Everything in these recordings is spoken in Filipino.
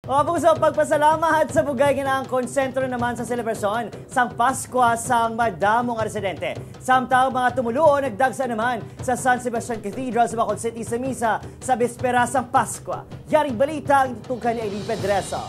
O puso, pagpasalamat sa bugay nga ang konsentro naman sa selebrasyon sang Pasko sang madamong nga residente. Samtang mga tumuluon nagdagsa naman sa San Sebastian Cathedral sa Bacolod City sa misa sa bispera sang Pasko. Yaring balita ang tutukan ni Aileen Pedreso.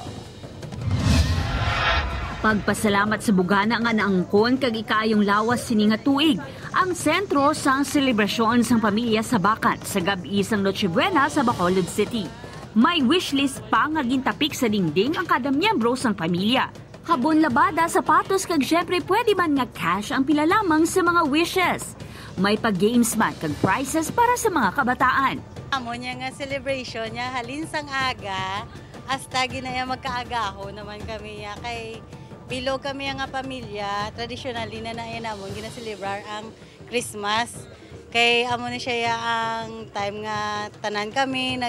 Pagpasalamat sa bugana nga naangkon kag ikayong lawas sini nga tuig ang sentro sang selebrasyon sang pamilya sa Bacan sa gabi sang Noche Buena sa Bacolod City. May wishlist pa nga gintapik sa dingding ang kada miyembro sang pamilya. Habon labada, sapatos kag syempre pwede man nga cash ang pila lamang sa mga wishes. May pag-games man kag prizes para sa mga kabataan. Amo niya nga celebration niya halin sang aga hasta ginaya magkaagaho naman kami ya kay below kami nga pamilya traditionally na nayan namon ginaselebrar ang Christmas. Kay amo na siya ang time nga tanan kami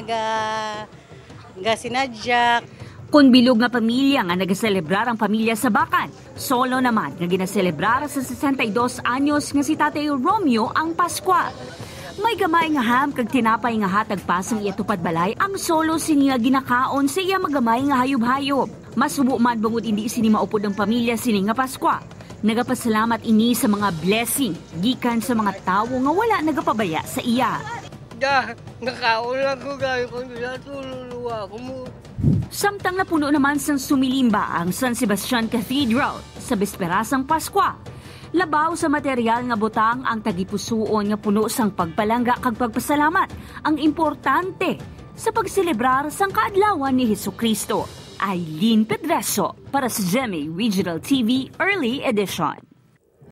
sinadyak. Kung bilog nga pamilya nga nagaselebrar ang pamilya sa Bacan, solo naman nga ginaselebrar sa 62 anyos nga si Tatay Romeo ang Pasko. May gamay nga ham kag tinapay nga hatag pasang iatupad balay ang solo sini nga ginakaon sa iya magamay nga hayop-hayop. Masubo man bangod hindi sini maupod ang pamilya sini nga Pasko. Nagapasalamat ini sa mga blessing gikan sa mga tawo nga wala nagapabaya sa iya. Nakaulang ko gayo kung natululuwa ko mo. Samtang napuno naman sang sumilimba ang San Sebastian Cathedral sa bisperasang Pasko. Labaw sa material nga butang ang tagipusuon nga puno sang pagpalangga kag pagpasalamat ang importante sa pagselebrar sang kaadlawan ni Hesukristo. Aileen Pedreso para sa GMA Regional TV Early Edition.